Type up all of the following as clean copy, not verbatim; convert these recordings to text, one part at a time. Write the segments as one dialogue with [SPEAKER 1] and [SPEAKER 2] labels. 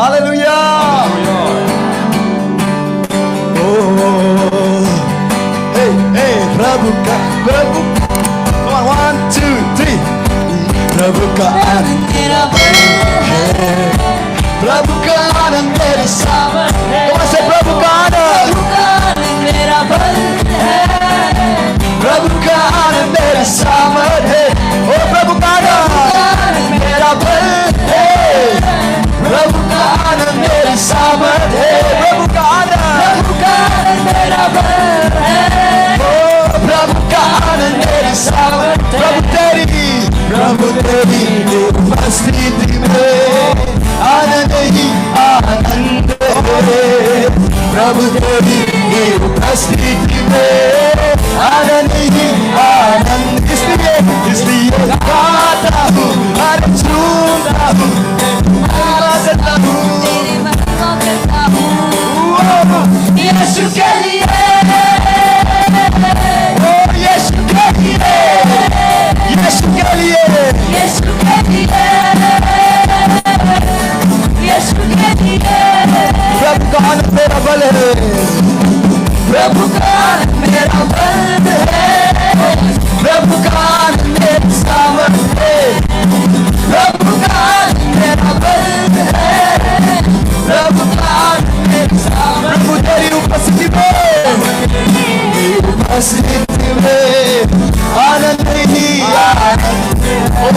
[SPEAKER 1] Hallelujah. प्रभु का प्रभु 1 2 3 प्रभु का आनंद मेरा बल है, प्रभु का आनंद मेरी सामर्थ है। से प्रभु का आनंद मेरा बल है, प्रभु का आनंद मेरी सामर्थ है। ओ प्रभु का आनंद मेरा बल है, प्रभु का आनंद मेरी सामर्थ है। प्रभु का आनंद मेरा बल है, प्रभु का आनंद मेरी सामर्थ। प्रभु तेरी उपस्थिति में आनंद ही आनंद है, प्रभु तेरी उपस्थिति में आनंद ही आनंद। इसलिए गाता हूँ, अरे झूमता हूँ, गाता हूँ यीशु के लिए, यीशु के लिए, यीशु के लिए, यीशु के लिए, यीशु के लिए। प्रभु का आनंद मेरा बल है, प्रभु का आनंद मेरा बल है, प्रभु का आनंद मेरी सामर्थ है। प्रभु का आनंद मेरा बल है, प्रभु का आनंद मेरी सामर्थ। प्रभु तेरी उपस्थिति में, उपस्थिति में आनंद ही आनंद। ओ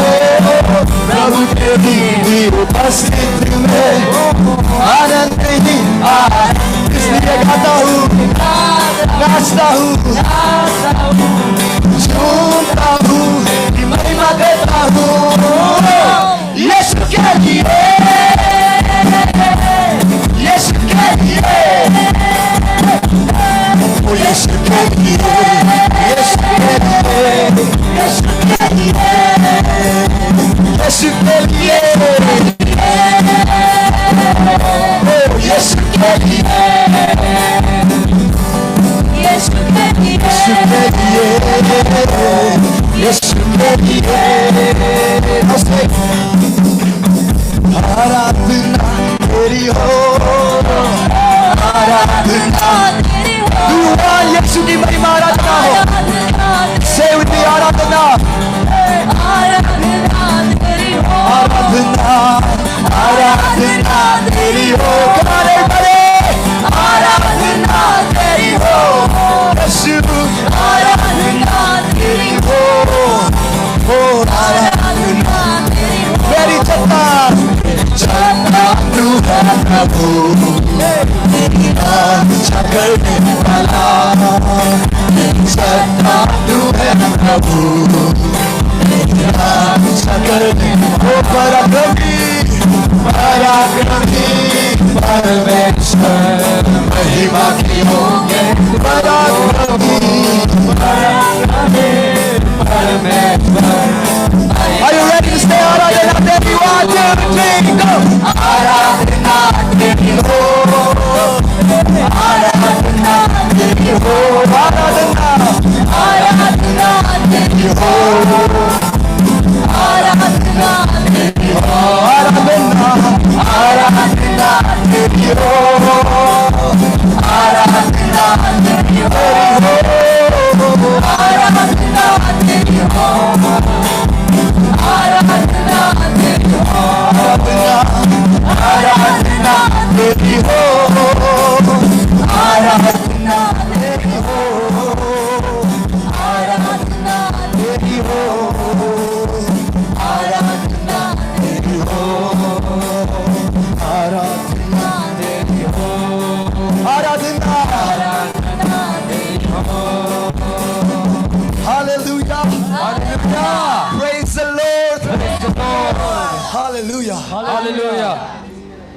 [SPEAKER 1] प्रभु तेरी उपस्थिति में आनंद ही आनंद। इसलिए गाता हूँ, नाचता हूँ, झूमता हूँ, महिमा देता हूँ यीशु के लिए, यीशु के लिए, यीशु के लिए, यीशु के लिए, यीशु के लिए, यीशु के लिए, यीशु के लिए, यीशु के लिए, यीशु के लिए। आराधना तेरी हो, आराधना तेरी हो। यीशु की महिमा आराधना हो। Say with me, आराधना, आराधना तेरी हो, आराधना, आराधना तेरी हो। गाने बड़े आराधना तेरी हो यीशु, आराधना तेरी हो, ओ आराधना तेरी हो। मेरी चट्टा तू है प्रभु, मेरी रक्षा करने वाला। चट्टा तू है प्रभु, मेरी रक्षा करने वाला। पराक्रमी, पराक्रमी परमेश्वर, महिमा की होंगे पराक्रमी, पराक्रमी परमेश्वर। Are you ready to stay आराधना तेरी? 1 2 3 go। आराधना तेरी हो, आराधना तेरी हो, आराधना, आराधना तेरी हो, आराधना तेरी हो, आराधना, आराधना तेरी हो, आराधना तेरी हो, आराधना तेरी हो, आराधना तेरी हो, आराधना तेरी हो, आराधना तेरी हो, आराधना तेरी हो, आराधना तेरी हो, आराधना तेरी हो, आराधना, आराधना तेरी हो। Hallelujah, hallelujah, praise the Lord, praise the Lord, hallelujah, hallelujah.